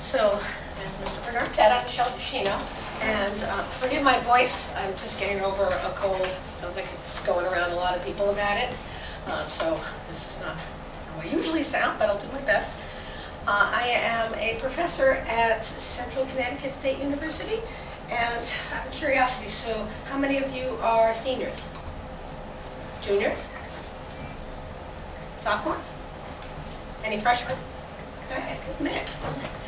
So, as Mr. Bernard said, I'm MicheleD010918, and forgive my voice, I'm just getting over a cold. Sounds like it's going around, a lot of people have had it. So this is not how I usually sound, but I'll do my best. I am a professor at Central Connecticut State University, and out of curiosity, so how many of you are seniors? Juniors? Sophomores? Any freshmen? Okay, good mix, good mix.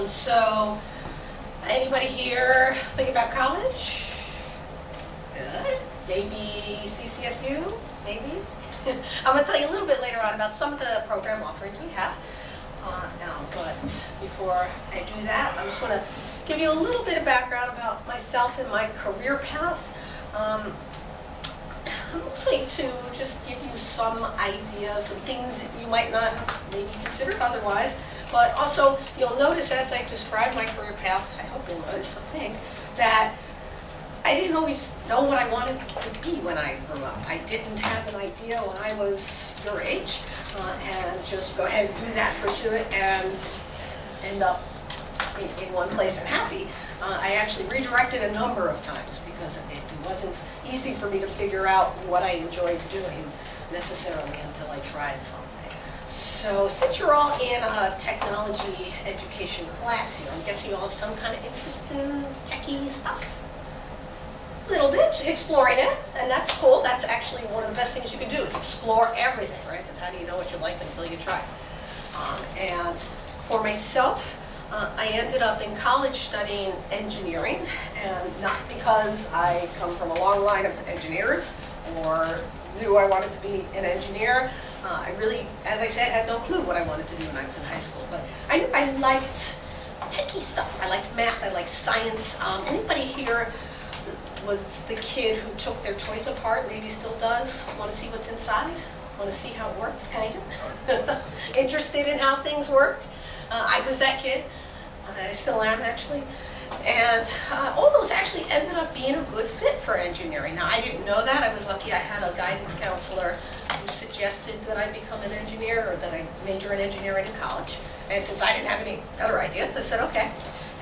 So, anybody here think about college? Good. Maybe CCSU? Maybe? I'm going to tell you a little bit later on about some of the program offerings we have. But before I do that, I just want to give you a little bit of background about myself and my career path. Mostly to just give you some idea of some things that you might not have maybe considered otherwise. But also, you'll notice as I describe my career path, I hope you'll notice, I think, that I didn't always know what I wanted to be when I grew up. I didn't have an idea when I was your age, and just go ahead and do that, pursue it, and end up in one place and happy. I actually redirected a number of times because it wasn't easy for me to figure out what I enjoyed doing necessarily until I tried something. So since you're all in a technology education class here, I'm guessing you all have some kind of interest in techie stuff? A little bit, exploring it, and that's cool. That's actually one of the best things you can do is explore everything, right? Because how do you know what you like until you try? And for myself, I ended up in college studying engineering, and not because I come from a long line of engineers or knew I wanted to be an engineer. I really, as I said, had no clue what I wanted to do when I was in high school, but I knew I liked techie stuff. I liked math, I liked science. Anybody here was the kid who took their toys apart, maybe still does, want to see what's inside? Want to see how it works, kind of? Interested in how things work? I was that kid. I still am, actually. And all those actually ended up being a good fit for engineering. Now, I didn't know that. I was lucky I had a guidance counselor who suggested that I become an engineer, or that I major in engineering in college. And since I didn't have any other ideas, I said, okay.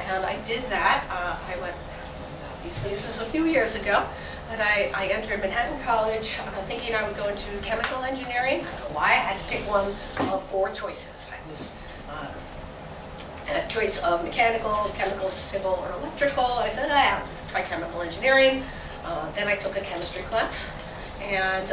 And I did that. I went, obviously, this is a few years ago, but I entered Manhattan College thinking I would go into chemical engineering. I don't know why. I had to pick one of four choices. I was a choice of mechanical, chemical, civil, or electrical. I said, I'll try chemical engineering. Then I took a chemistry class and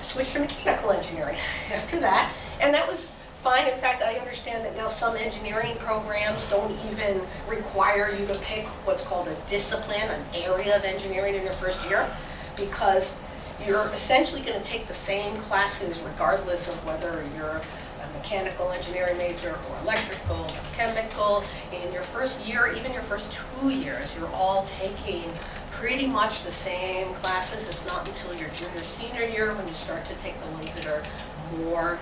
switched to mechanical engineering after that. And that was fine. In fact, I understand that now some engineering programs don't even require you to pick what's called a discipline, an area of engineering in your first year, because you're essentially going to take the same classes regardless of whether you're a mechanical engineering major or electrical or chemical. In your first year, even your first 2 years, you're all taking pretty much the same classes. It's not until your junior, senior year when you start to take the ones that are more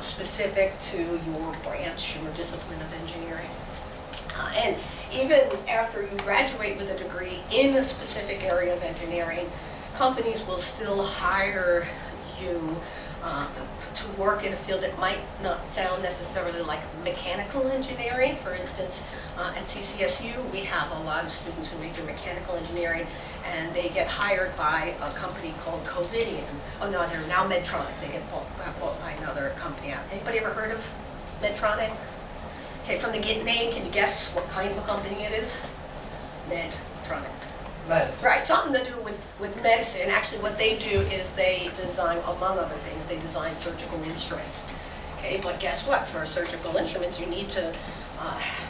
specific to your branch, your discipline of engineering. And even after you graduate with a degree in a specific area of engineering, companies will still hire you to work in a field that might not sound necessarily like mechanical engineering. For instance, at CCSU, we have a lot of students who major in mechanical engineering, and they get hired by a company called Covidian. Oh no, they're now Medtronic. They get bought by another company out. Anybody ever heard of Medtronic? Okay, from the name, can you guess what kind of a company it is? Medtronic. Medicine. Right, something to do with medicine. Actually, what they do is they design, among other things, they design surgical instruments. Okay, but guess what? For surgical instruments, you need to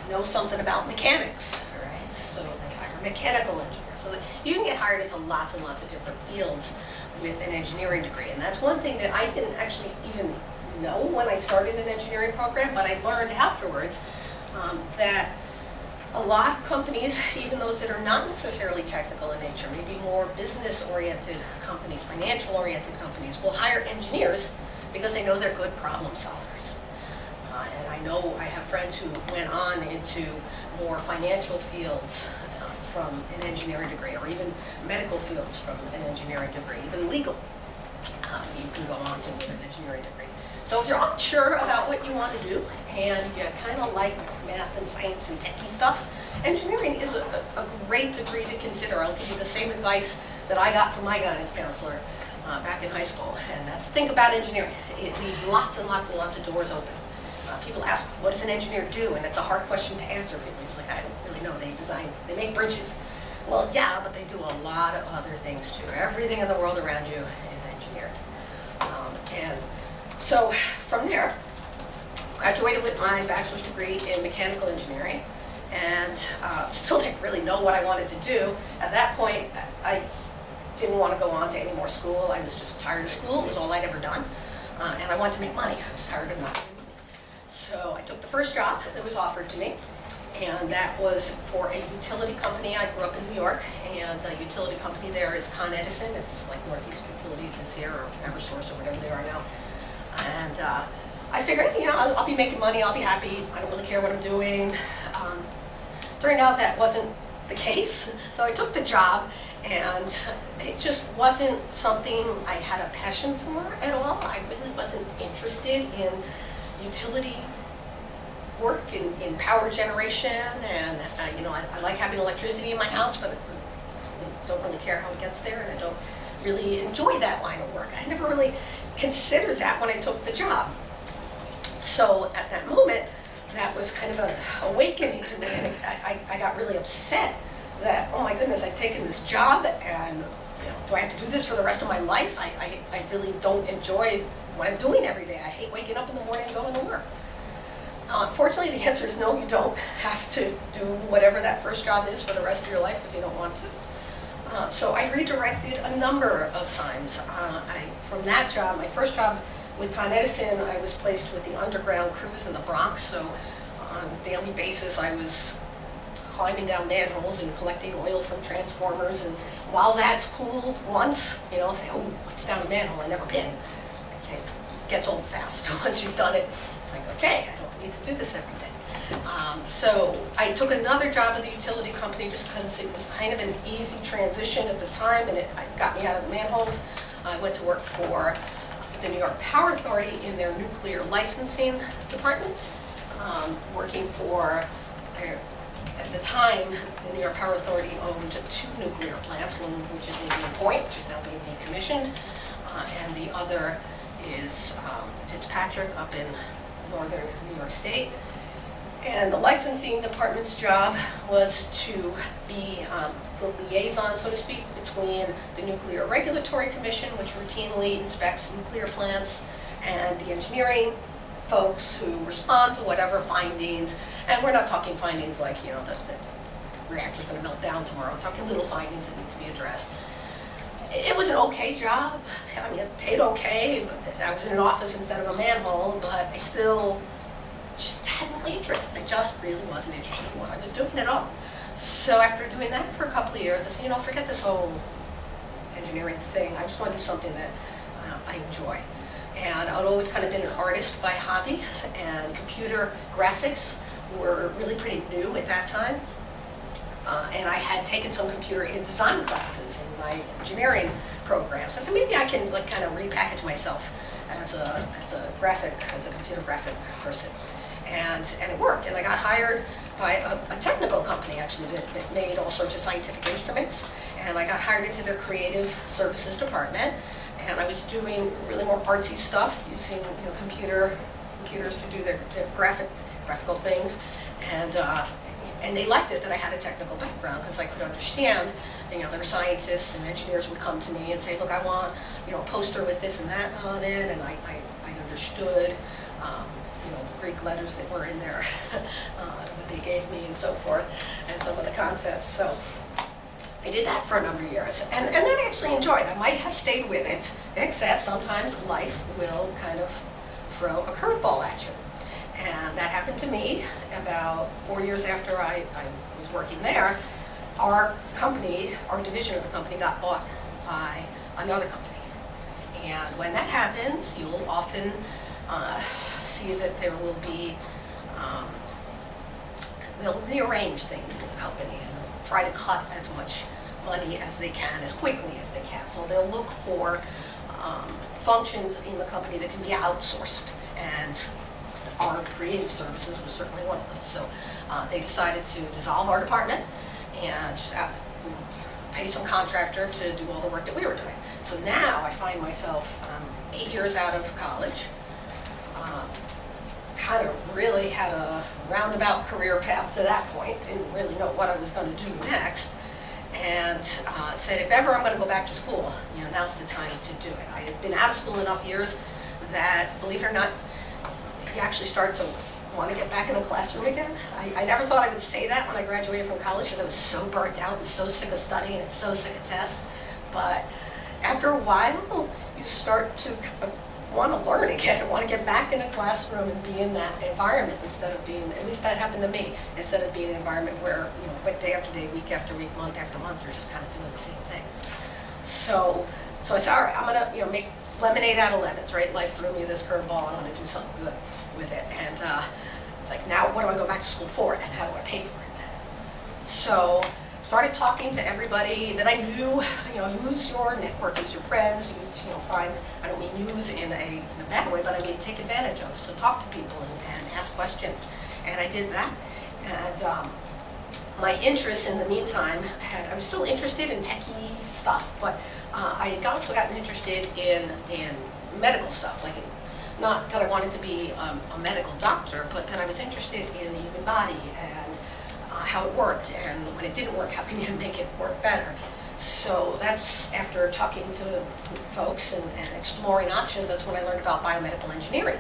know something about mechanics. All right, so they hire mechanical engineers. So that you can get hired into lots and lots of different fields with an engineering degree. And that's one thing that I didn't actually even know when I started an engineering program, but I learned afterwards that a lot of companies, even those that are not necessarily technical in nature, maybe more business-oriented companies, financial-oriented companies, will hire engineers because they know they're good problem solvers. And I know I have friends who went on into more financial fields from an engineering degree, or even medical fields from an engineering degree, even legal. You can go on to with an engineering degree. So if you're unsure about what you want to do and you kind of like math and science and techie stuff, engineering is a great degree to consider. I'll give you the same advice that I got from my guidance counselor back in high school, and that's think about engineering. It leaves lots and lots and lots of doors open. People ask, what does an engineer do? And it's a hard question to answer. People are just like, I don't really know. They make bridges. Well, yeah, but they do a lot of other things too. Everything in the world around you is engineered. And so from there, graduated with my bachelor's degree in mechanical engineering, and still didn't really know what I wanted to do. At that point, I didn't want to go on to any more school. I was just tired of school. It was all I'd ever done. And I wanted to make money. I was tired of not making money. So I took the first job that was offered to me, and that was for a utility company. I grew up in New York, and the utility company there is Con Edison. It's like Northeast Utilities is here, or Eversource, or whatever they are now. And I figured, I'll be making money, I'll be happy, I don't really care what I'm doing. Turned out that wasn't the case, so I took the job, and it just wasn't something I had a passion for at all. I really wasn't interested in utility work, in power generation, and I like having electricity in my house, but I don't really care how it gets there, and I don't really enjoy that line of work. I never really considered that when I took the job. So at that moment, that was kind of an awakening to me, and I got really upset that, oh my goodness, I've taken this job, and do I have to do this for the rest of my life? I really don't enjoy what I'm doing every day. I hate waking up in the morning and going to work. Fortunately, the answer is no, you don't have to do whatever that first job is for the rest of your life if you don't want to. So I redirected a number of times. From that job, my first job with Con Edison, I was placed with the underground crews in the Bronx. So on a daily basis, I was climbing down manholes and collecting oil from transformers. And while that's cool once, say, oh, what's down a manhole? I've never been. Okay, it gets old fast once you've done it. It's like, okay, I don't need to do this every day. So I took another job at the utility company just because it was kind of an easy transition at the time, and it got me out of the manholes. I went to work for the New York Power Authority in their nuclear licensing department, working for at the time, the New York Power Authority owned 2 nuclear plants, one of which is Indian Point, which is now being decommissioned, and the other is Fitzpatrick up in northern New York State. And the licensing department's job was to be the liaison, so to speak, between the Nuclear Regulatory Commission, which routinely inspects nuclear plants, and the engineering folks who respond to whatever findings. And we're not talking findings like, the reactor's going to melt down tomorrow. We're talking little findings that need to be addressed. It was an okay job. I mean, it paid okay. I was in an office instead of a manhole, but I still just had no interest. I just really wasn't interested in what I was doing at all. So after doing that for a couple of years, I said, forget this whole engineering thing. I just want to do something that I enjoy. And I'd always kind of been an artist by hobby, and computer graphics were really pretty new at that time. And I had taken some computer-aided design classes in my engineering program. So I said, maybe I can kind of repackage myself as a computer graphic person. And it worked, and I got hired by a technical company, actually, that made all sorts of scientific instruments. And I got hired into their creative services department, and I was doing really more artsy stuff, using computers to do their graphical things. And they liked it that I had a technical background, because I could understand, their scientists and engineers would come to me and say, look, I want, a poster with this and that on it, and I understood, the Greek letters that were in there, what they gave me and so forth, and some of the concepts. So I did that for a number of years, and then I actually enjoyed it. I might have stayed with it, except sometimes life will kind of throw a curveball at you. And that happened to me about 4 years after I was working there. Our company, our division of the company, got bought by another company. And when that happens, you'll often see that there will be, they'll rearrange things in the company and they'll try to cut as much money as they can, as quickly as they can. So they'll look for functions in the company that can be outsourced, and our creative services was certainly one of them. So they decided to dissolve our department and just pay some contractor to do all the work that we were doing. So now I find myself 8 years out of college, kind of really had a roundabout career path to that point, didn't really know what I was going to do next, and said if ever I'm going to go back to school, now's the time to do it. I had been out of school enough years that, believe it or not, you actually start to want to get back in a classroom again. I never thought I would say that when I graduated from college because I was so burnt out and so sick of studying and so sick of tests, but after a while you start to want to learn again and want to get back in a classroom and be in that environment instead of being, at least that happened to me, instead of being in an environment where, day after day, week after week, month after month, you're just kind of doing the same thing. So I said, all right, I'm going to, make lemonade out of lemons, right? Life threw me this curveball, I'm going to do something good with it. And it's like, now what do I go back to school for, and how do I pay for it? So started talking to everybody that I knew, use your network, use your friends, find, I don't mean use in a bad way, but I mean take advantage of. So talk to people and ask questions. And I did that. And my interests in the meantime, I was still interested in techie stuff, but I had also gotten interested in medical stuff, not that I wanted to be a medical doctor, but that I was interested in the human body and how it worked, and when it didn't work, how can you make it work better? So that's after talking to folks and exploring options, that's when I learned about biomedical engineering.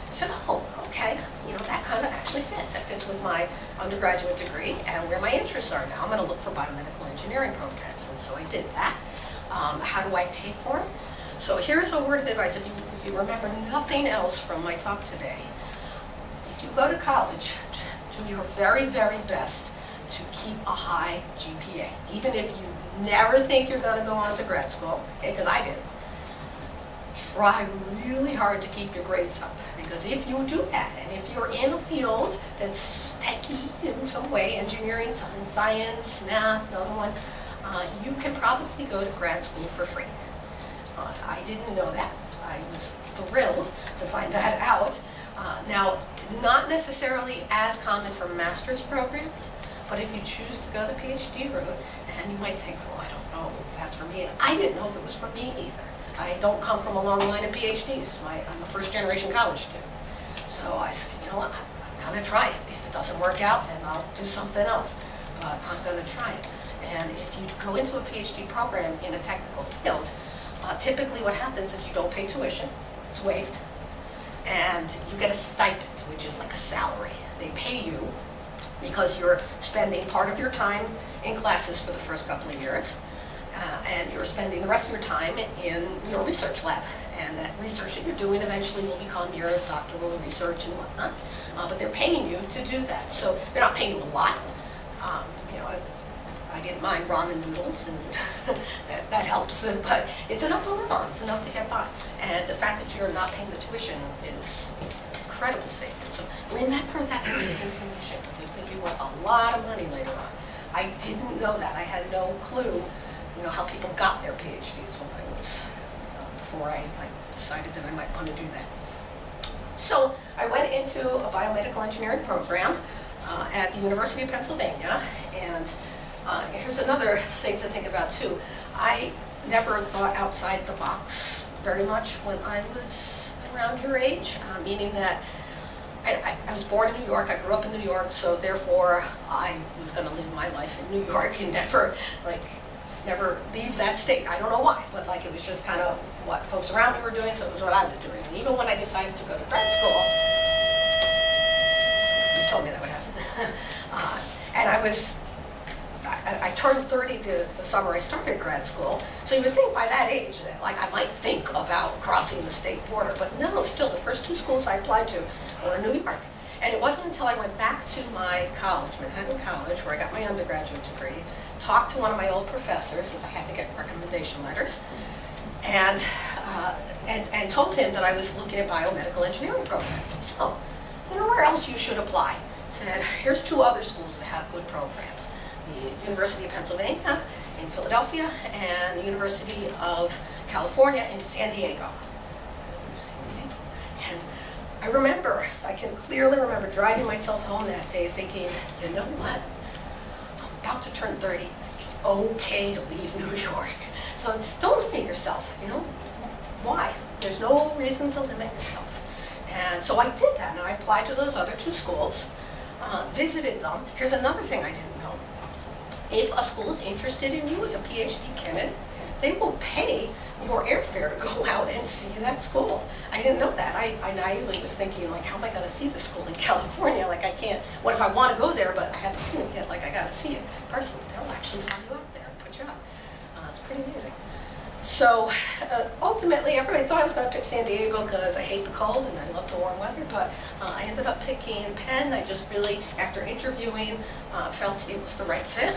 I said, oh, okay, that kind of actually fits. That fits with my undergraduate degree and where my interests are now. I'm going to look for biomedical engineering programs, and so I did that. How do I pay for it? So here's a word of advice. If you remember nothing else from my talk today, if you go to college, do your very, very best to keep a high GPA, even if you never think you're going to go on to grad school, okay, because I did. Try really hard to keep your grades up, because if you do that, and if you're in a field that's techie in some way, engineering, science, math, another one, you can probably go to grad school for free. I didn't know that. I was thrilled to find that out. Now, not necessarily as common for master's programs, but if you choose to go the PhD route, and you might think, well, I don't know if that's for me. And I didn't know if it was for me either. I don't come from a long line of PhDs. I'm a first generation college student. So I said, what, I'm going to try it. If it doesn't work out, then I'll do something else. But I'm going to try it. And if you go into a PhD program in a technical field, typically what happens is you don't pay tuition. It's waived. And you get a stipend, which is like a salary. They pay you because you're spending part of your time in classes for the first couple of years, and you're spending the rest of your time in your research lab. And that research that you're doing eventually will become your doctoral research and whatnot. But they're paying you to do that. So they're not paying you a lot. I didn't mind ramen noodles, and that helps, but it's enough to live on, it's enough to get by. And the fact that you're not paying the tuition is incredible savings. So remember that piece of information, because it could be worth a lot of money later on. I didn't know that. I had no clue, how people got their PhDs when I was, before I decided that I might want to do that. So I went into a biomedical engineering program at the University of Pennsylvania, and here's another thing to think about too. I never thought outside the box very much when I was around your age, meaning that I was born in New York, I grew up in New York, so therefore I was going to live my life in New York and never leave that state. I don't know why, but it was just kind of what folks around me were doing, so it was what I was doing. And even when I decided to go to grad school, you told me that would happen, and I turned 30 the summer I started grad school, so you would think by that age that I might think about crossing the state border, but no, still the first two schools I applied to were in New York. And it wasn't until I went back to my college, Manhattan College, where I got my undergraduate degree, talked to one of my old professors, since I had to get recommendation letters, and told him that I was looking at biomedical engineering programs. So, where else you should apply? Said, here's two other schools that have good programs. The University of Pennsylvania in Philadelphia and the University of California, in San Diego. And I remember, I can clearly remember driving myself home that day thinking, you know what? I'm about to turn 30. It's okay to leave New York. So don't limit yourself, you know? Why? There's no reason to limit yourself. And so I did that, and I applied to those other two schools, visited them. Here's another thing I didn't know. If a school is interested in you as a PhD candidate, they will pay your airfare to go out and see that school. I didn't know that. I naively was thinking, like, how am I going to see the school in California? Like, I can't, what if I want to go there, but I haven't seen it yet? Like, I got to see it personally. They'll actually fly you out there and put you up. It's pretty amazing. So ultimately, everybody thought I was going to pick San Diego because I hate the cold and I love the warm weather, but I ended up picking Penn. I just really, after interviewing, felt it was the right fit.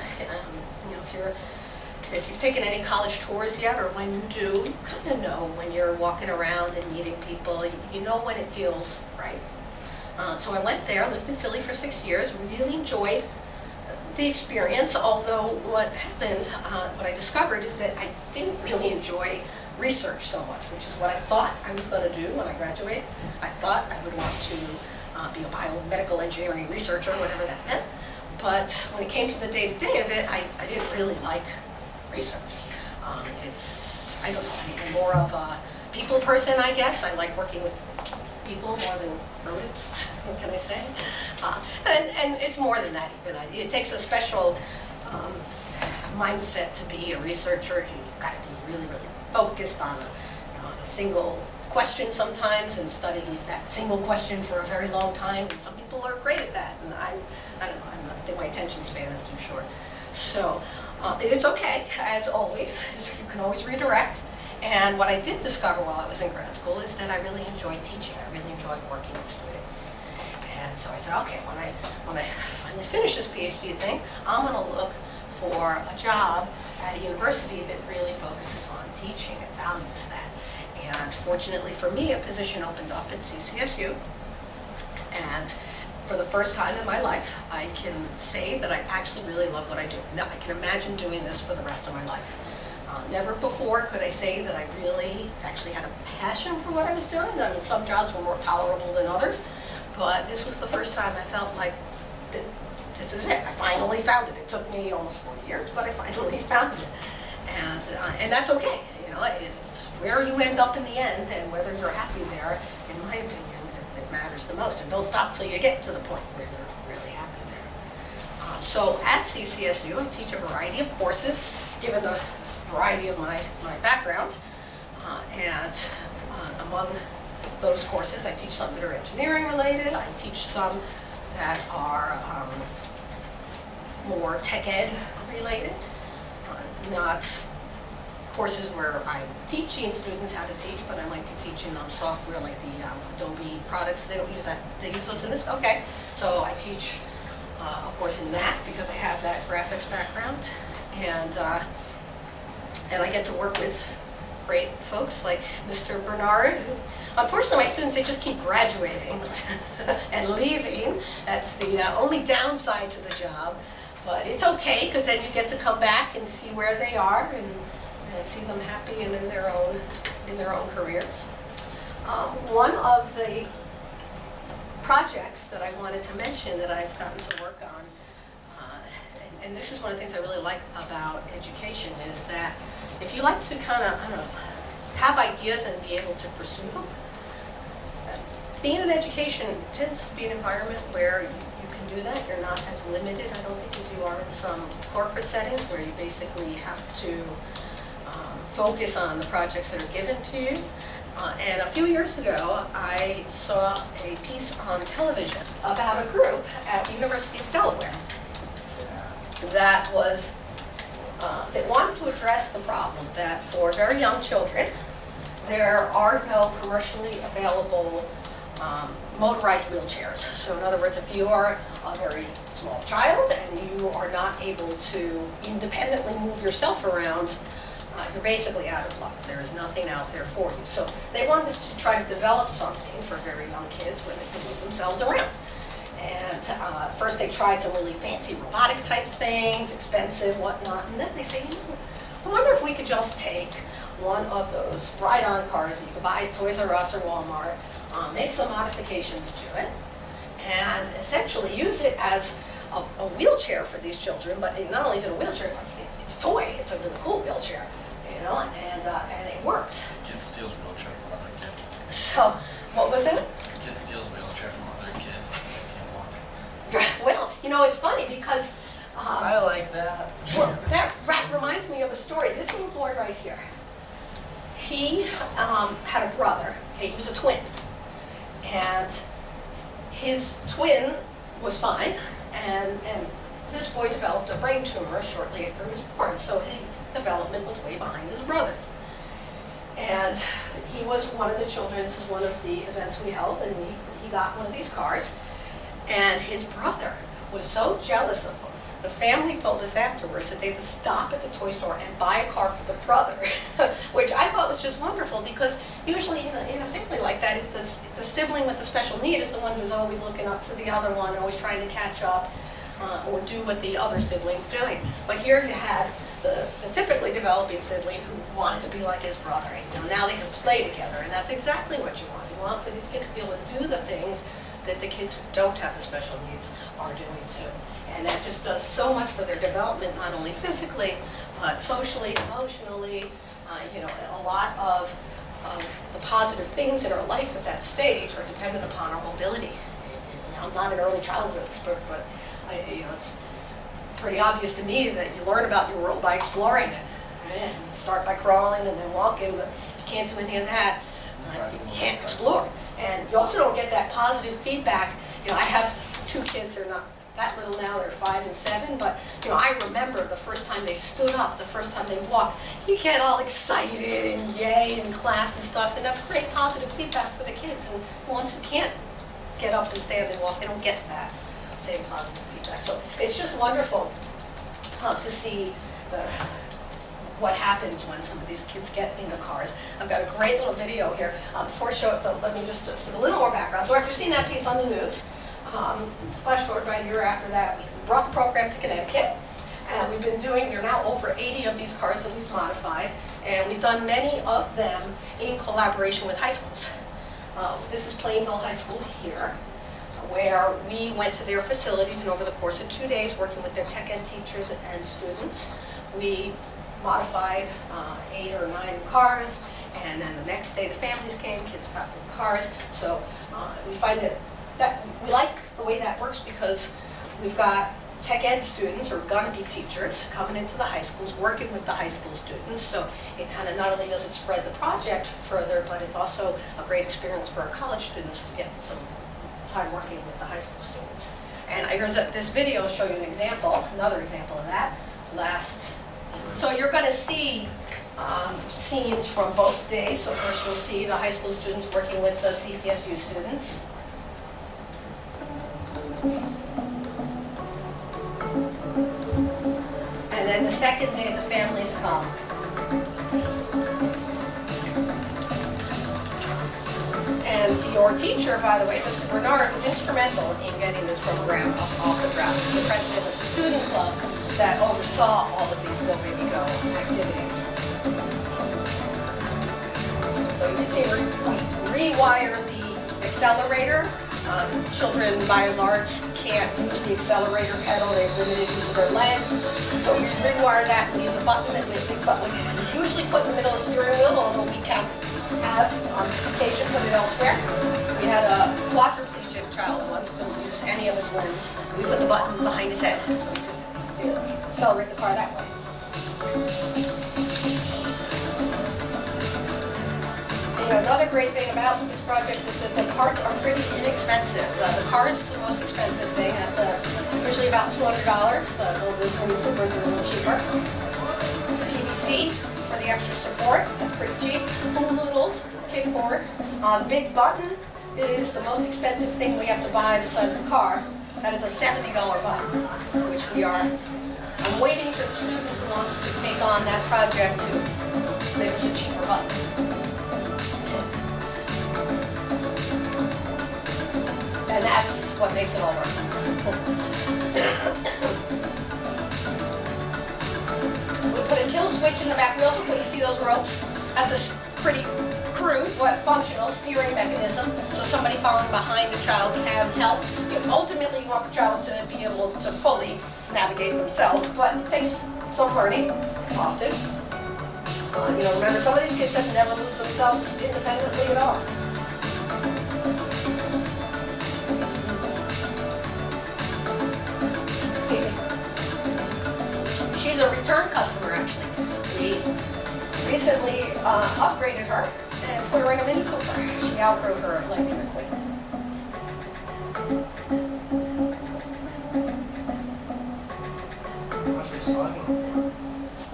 You know, if you've taken any college tours yet, or when you do, you kind of know when you're walking around and meeting people. You know when it feels right. So I went there, lived in Philly for 6 years, really enjoyed the experience, although what happened, what I discovered is that I didn't really enjoy research so much, which is what I thought I was going to do when I graduated. I thought I would want to be a biomedical engineering researcher, whatever that meant. But when it came to the day-to-day of it, I didn't really like research. I don't know, I'm more of a people person, I guess. I like working with people more than rodents, what can I say? And it's more than that even. It takes a special mindset to be a researcher. You've got to be really, really focused on a single question sometimes and studying that single question for a very long time. And some people are great at that, and I don't know, I think my attention span is too short. So it's okay, as always. You can always redirect. And what I did discover while I was in grad school is that I really enjoyed teaching. I really enjoyed working with students. And so I said, okay, when I finally finish this PhD thing, I'm going to look for a job at a university that really focuses on teaching and values that. And fortunately for me, a position opened up at CCSU. And for the first time in my life, I can say that I actually really love what I do. Now, I can imagine doing this for the rest of my life. Never before could I say that I really actually had a passion for what I was doing. I mean, some jobs were more tolerable than others, but this was the first time I felt like this is it. I finally found it. It took me almost 40 years, but I finally found it. And that's okay. You know, it's where you end up in the end and whether you're happy there, in my opinion, it matters the most. And don't stop till you get to the point where you're really happy there. So at CCSU, I teach a variety of courses, given the variety of my background, and among those courses I teach some that are engineering related, I teach some that are more tech ed related, not courses where I'm teaching students how to teach, but I might be teaching them software like the Adobe products. They don't use that, they use those in this, okay. So I teach a course in that because I have that graphics background, and I get to work with great folks like Mr. Bernard. Unfortunately, my students, they just keep graduating and leaving. That's the only downside to the job. But it's okay, because then you get to come back and see where they are and see them happy and in their own careers. One of the projects that I wanted to mention that I've gotten to work on, and this is one of the things I really like about education, is that if you like to kind of, I don't know, have ideas and be able to pursue them, being in education tends to be an environment where you can do that. You're not as limited, I don't think, as you are in some corporate settings where you basically have to focus on the projects that are given to you. And a few years ago, I saw a piece on television about a group at the University of Delaware that was that wanted to address the problem that for very young children, there are no commercially available motorized wheelchairs. So in other words, if you are a very small child and you are not able to independently move yourself around, you're basically out of luck. There is nothing out there for you. So they wanted to try to develop something for very young kids where they could move themselves around. And first they tried some really fancy robotic type things, expensive, whatnot, and then they say, I wonder if we could just take one of those ride-on cars that you can buy at Toys R Us or Walmart, make some modifications to it, and essentially use it as a wheelchair for these children. But not only is it a wheelchair, it's a toy. It's a really cool wheelchair, you know, and it worked. Kid steals wheelchair from other kid. So, what was it? Kid steals wheelchair from other kid. Can't walk. Well, you know, it's funny because I like that. well, that reminds me of a story. This little boy right here, he had a brother. Okay, he was a twin, and his twin was fine, and this boy developed a brain tumor shortly after he was born, so his development was way behind his brother's. And he was one of the children. This is one of the events we held, and he got one of these cars, and his brother was so jealous of him. The family told us afterwards that they had to stop at the toy store and buy a car for the brother, which I thought was just wonderful, because usually in a family like that, the sibling with the special need is the one who's always looking up to the other one, always trying to catch up or do what the other sibling's doing. But here you had the typically developing sibling who wanted to be like his brother. You know, now they can play together, and that's exactly what you want. You want for these kids to be able to do the things that the kids who don't have the special needs are doing too. And that just does so much for their development, not only physically, but socially, emotionally. You know, a lot of the positive things in our life at that stage are dependent upon our mobility. I'm not an early childhood expert, but you know, it's pretty obvious to me that you learn about your world by exploring it. And you start by crawling and then walking, but if you can't do any of that, you can't explore. And you also don't get that positive feedback. You know, I have two kids, they're not that little now, they're 5 and 7, but you know, I remember the first time they stood up, the first time they walked, you get all excited and yay and clap and stuff, and that's great positive feedback for the kids. And the ones who can't get up and stand and walk, they don't get that same positive feedback. So it's just wonderful to see what happens when some of these kids get in the cars. I've got a great little video here. Before I show it, let me just give a little more background. So after seeing that piece on the news, flash forward about a year after that, we brought the program to Connecticut, and we've been doing, there are now over 80 of these cars that we've modified, and we've done many of them in collaboration with high schools. This is Plainville High School here, where we went to their facilities, and over the course of 2 days, working with their tech ed teachers and students, we modified 8 or 9 cars, and then the next day the families came, kids got new cars. So we find that we like the way that works, because we've got tech ed students, or gonna be teachers, coming into the high schools, working with the high school students. So it kind of not only does it spread the project further, but it's also a great experience for our college students to get some time working with the high school students. And here's this video will show you an example, another example of that. So you're going to see scenes from both days. So first you'll see the high school students working with the CCSU students. And then the second day the families come. And your teacher, by the way, Mr. Bernard, was instrumental in getting this program off the ground. He's the president of the student club that oversaw all of these Go Baby Go activities. So you can see we rewire the accelerator. Children, by and large, can't use the accelerator pedal. They have limited use of their legs. So we rewire that and use a button that we usually put in the middle of the steering wheel, although we can have, on occasion, put it elsewhere. We had a quadriplegic child once, couldn't use any of his limbs. We put the button behind his head so he could accelerate the car that way. And another great thing about this project is that the parts are pretty inexpensive. The car is the most expensive thing. That's usually about $200. Those Mini Coopers are a little cheaper. PVC for the extra support, that's pretty cheap. Pool noodles, kickboard. The big button is the most expensive thing we have to buy besides the car. That is a $70 button, which we are. I'm waiting for the student who wants to take on that project to make us a cheaper button. And that's what makes it all work. We put a kill switch in the back. We also put, you see those ropes? That's a pretty crude but functional steering mechanism, so somebody following behind the child can help. Ultimately, you want the child to be able to fully navigate themselves, but it takes some learning, often. Remember, some of these kids have never moved themselves independently at all. She's a return customer, actually. We recently upgraded her and put her in a Mini Cooper. She outgrew her Lincoln quick. How much are you selling them for?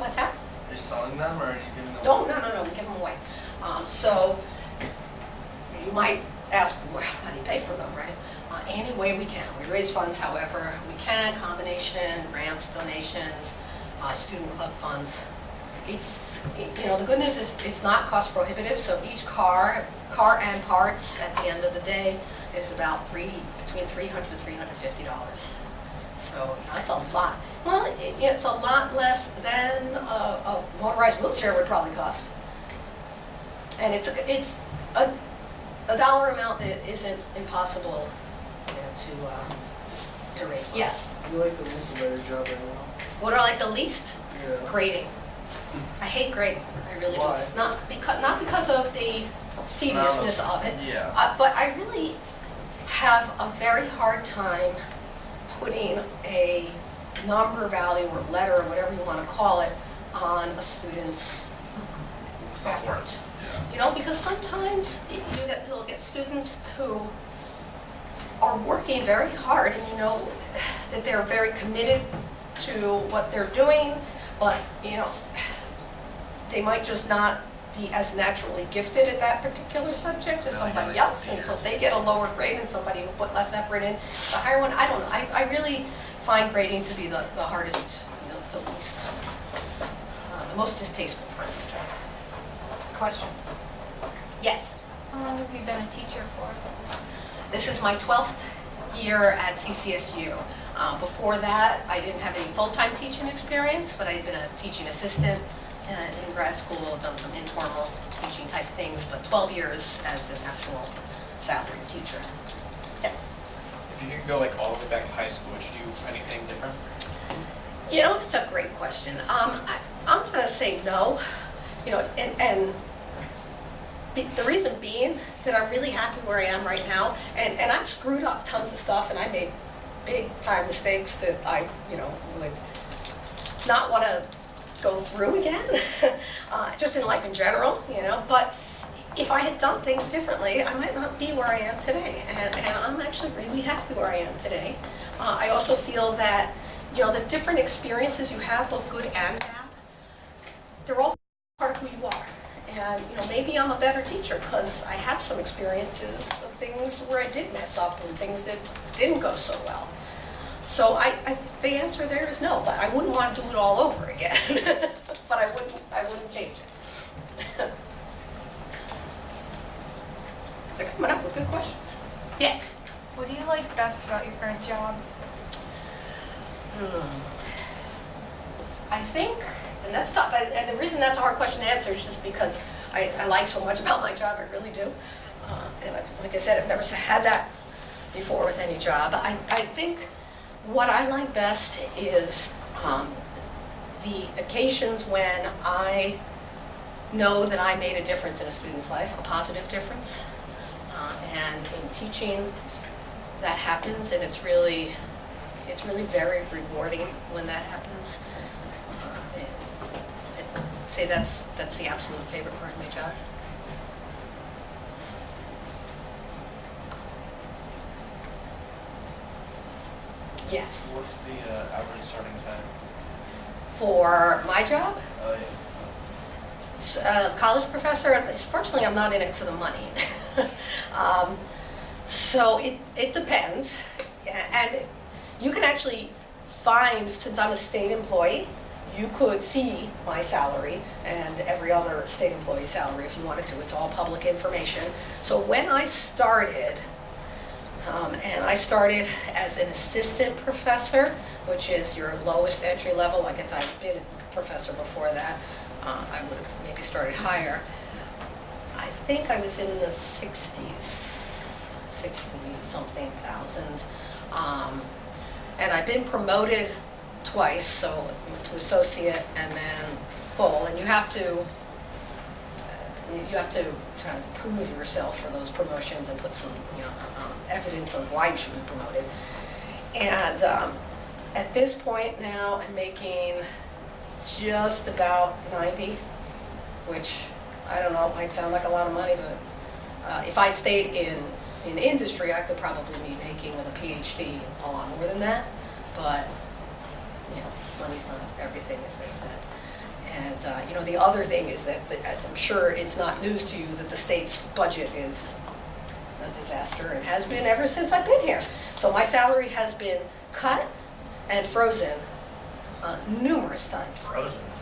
What's that? Are you selling them or are you giving them? No, we give them away. So you might ask, well, how do you pay for them, right? Any way we can. We raise funds however we can, combination, grants, donations, student club funds. It's, the good news is it's not cost prohibitive, so each car and parts at the end of the day is about between $300 and $350. So that's a lot. Well, it's a lot less than a motorized wheelchair would probably cost. And it's a dollar amount that isn't impossible to raise funds. Yes. You like the least about your job right now? What do I like the least? Yeah. Grading. I hate grading. I really Why? do. Not because of the tediousness of it. Yeah. But I really have a very hard time putting a number value or letter or whatever you want to call it on a student's effort. Yeah. Because sometimes you'll get students who are working very hard and you know that they're very committed to what they're doing, but they might just not be as naturally gifted at that particular subject as somebody else, and so they get a lower grade than somebody who put less effort in. The higher one, I don't know. I really find grading to be the hardest, the least, the most distasteful part of the job. Question? Yes? How long have you been a teacher for? This is my 12th year at CCSU. Before that, I didn't have any full-time teaching experience, but I'd been a teaching assistant in grad school, done some informal teaching type things, but 12 years as an actual salaried teacher. Yes? If you could go all the way back to high school, would you do anything different? That's a great question. I'm going to say no. The reason being that I'm really happy where I am right now, and I've screwed up tons of stuff, and I made big time mistakes that I, would not want to go through again, just in life in general, but if I had done things differently, I might not be where I am today, and I'm actually really happy where I am today. I also feel that, the different experiences you have, both good and bad, they're all part of who you are. And maybe I'm a better teacher because I have some experiences of things where I did mess up and things that didn't go so well. So the answer there is no, but I wouldn't want to do it all over again. But I wouldn't change it. They're coming up with good questions. Yes. What do you like best about your current job? I think, and that's tough, and the reason that's a hard question to answer is just because I like so much about my job, I really do. And like I said, I've never had that before with any job. I think what I like best is the occasions when I know that I made a difference in a student's life, a positive difference. And in teaching, that happens, and it's really very rewarding when that happens. I'd say that's the absolute favorite part of my job. Yes. What's the average starting time? For my job? Yeah. College professor, and fortunately I'm not in it for the money. So it depends. And you can actually find, since I'm a state employee, you could see my salary and every other state employee's salary if you wanted to. It's all public information. So when I started, and I started as an assistant professor, which is your lowest entry level, like if I've been a professor before that, I would have maybe started higher. I think I was in the 60-something thousand. And I've been promoted twice, so to associate and then full. And you have to try to prove yourself for those promotions and put some evidence of why you should be promoted. And at this point now, I'm making just about 90, which I don't know, it might sound like a lot of money, but if I'd stayed in industry, I could probably be making with a PhD a lot more than that. But money's not everything, as I said. And the other thing is that I'm sure it's not news to you that the state's budget is a disaster and has been ever since I've been here. So my salary has been cut and frozen numerous times.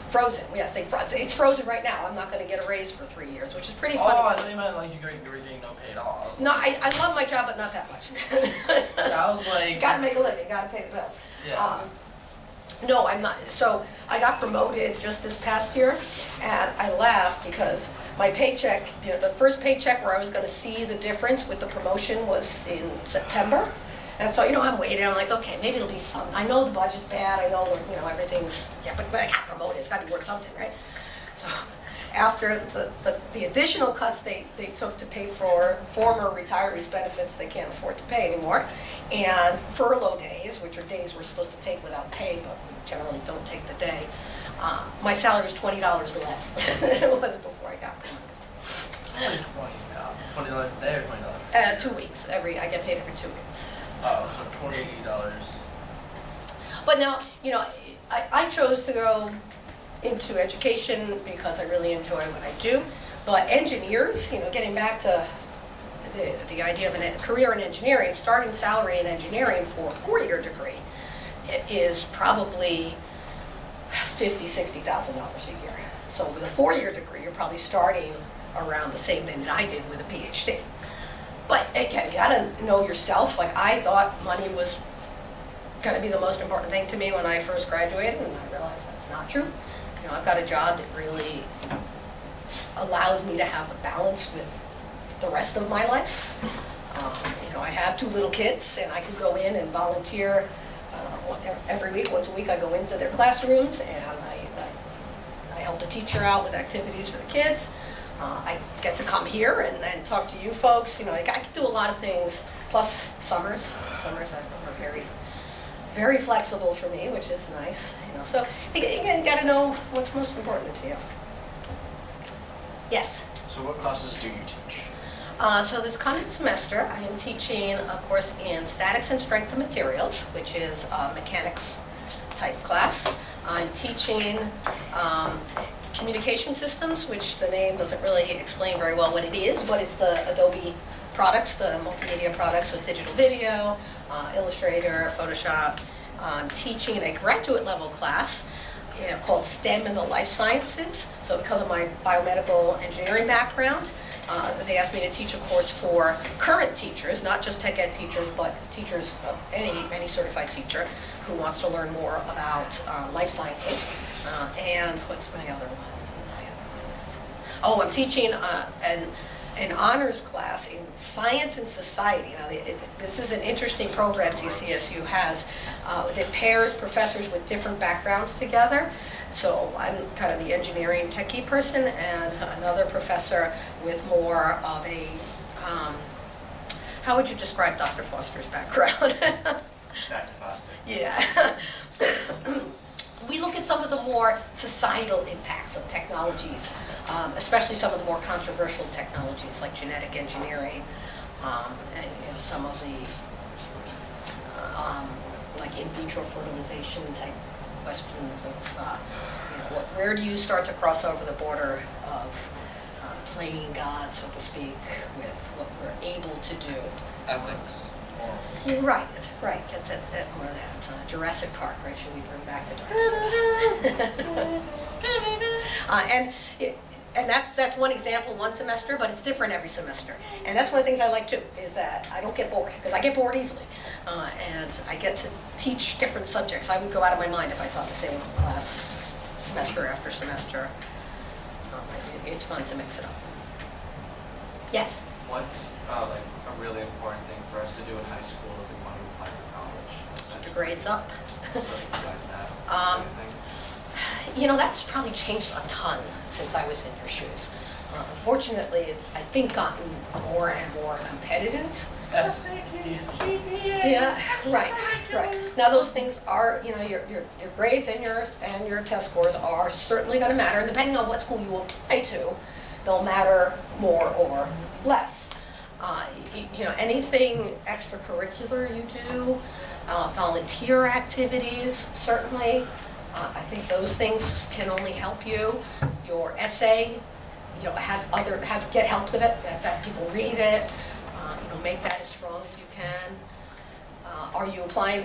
Frozen, yes, it's frozen right now. I'm not going to get a raise for 3 years, which is pretty funny. Oh, I thought you meant like you were getting no pay at all. No, I love my job, but not that much. Yeah, I was like... Gotta make a living, gotta pay the bills. Yeah. No, I'm not. So I got promoted just this past year, and I laughed because my paycheck, the first paycheck where I was going to see the difference with the promotion was in September. And so, I'm waiting. I'm like, okay, maybe it'll be something. I know the budget's bad. I know, everything's, but I got promoted. It's got to be worth something, right? So after the additional cuts they took to pay for former retirees' benefits they can't afford to pay anymore, and furlough days, which are days we're supposed to take without pay, but we generally don't take the day, my salary is $20 less than it was before I got promoted. $20 a day or $20? 2 weeks. I get paid every 2 weeks. Oh, so $20. But now, I chose to go into education because I really enjoy what I do. But engineers, getting back to the idea of a career in engineering, starting salary in engineering for a 4-year degree is probably $50,000, $60,000 a year. So with a 4-year degree, you're probably starting around the same thing that I did with a PhD. But again, you gotta know yourself. Like, I thought money was gonna be the most important thing to me when I first graduated, and I realized that's not true. I've got a job that really allows me to have a balance with the rest of my life. I have 2 little kids, and I could go in and volunteer every week. Once a week, I go into their classrooms, and I help the teacher out with activities for the kids. I get to come here and talk to you folks. I could do a lot of things. Plus, summers are very, very flexible for me, which is nice. So again, you got to know what's most important to you. Yes. So what classes do you teach? So this coming semester, I am teaching a course in statics and strength of materials, which is a mechanics type class. I'm teaching communication systems, which the name doesn't really explain very well what it is, but it's the Adobe products, the multimedia products, so digital video, Illustrator, Photoshop. I'm teaching a graduate level class called STEM in the Life Sciences. So because of my biomedical engineering background, they asked me to teach a course for current teachers, not just tech ed teachers, but teachers, any certified teacher who wants to learn more about life sciences. And what's my other one? Oh, I'm teaching an honors class in science and society. Now, this is an interesting program CCSU has that pairs professors with different backgrounds together. So I'm kind of the engineering techie person, and another professor with more of a, how would you describe Dr. Foster's background? Back to Foster. Yeah. We look at some of the more societal impacts of technologies, especially some of the more controversial technologies like genetic engineering, and some of the like in vitro fertilization type questions of where do you start to cross over the border of playing God, so to speak, with what we're able to do. Ethics. Right. That's it. More of that Jurassic Park, right? Should we bring back the dinosaurs? And that's one example, one semester, but it's different every semester. And that's one of the things I like too, is that I don't get bored, because I get bored easily. And I get to teach different subjects. I would go out of my mind if I taught the same class semester after semester. it's fun to mix it up. Yes? What's like a really important thing for us to do in high school if we want to apply for college? Keep your grades up. So besides that, anything? That's probably changed a ton since I was in your shoes. Unfortunately, it's, I think, gotten more and more competitive. SATs, GPA. Yeah, right. Now, those things are, your grades and your test scores are certainly going to matter. And depending on what school you apply to, they'll matter more or less. Anything extracurricular you do, volunteer activities, certainly. I think those things can only help you. Your essay, get help with it. Have people read it. Make that as strong as you can. Are you applying?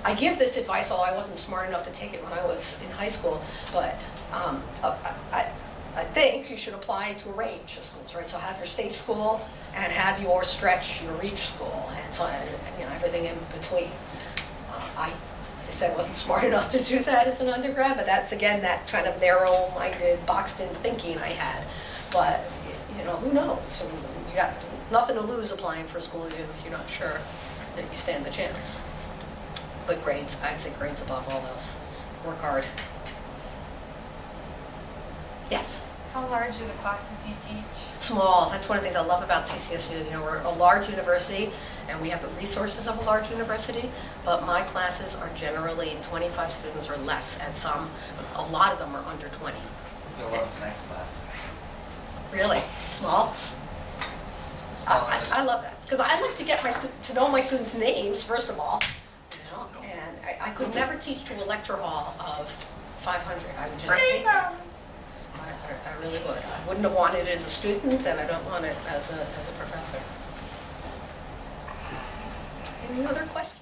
I give this advice, although I wasn't smart enough to take it when I was in high school. But I think you should apply to a range of schools, right? So have your safe school and have your stretch, your reach school, and so everything in between. As I said, wasn't smart enough to do that as an undergrad, but that's again that kind of narrow-minded, boxed-in thinking I had. But who knows? So you got nothing to lose applying for school, even if you're not sure that you stand the chance. But grades, I'd say grades above all else. Work hard. Yes? How large are the classes you teach? Small. That's one of the things I love about CCSU. We're a large university, and we have the resources of a large university, but my classes are generally 25 students or less, and a lot of them are under 20. Go up to next class. Really? Small? I love that, because I like to get to know my students' names, first of all, and I could never teach to a lecture hall of 500. I would just hate that. I really would. I wouldn't have wanted it as a student, and I don't want it as a professor. Any other questions?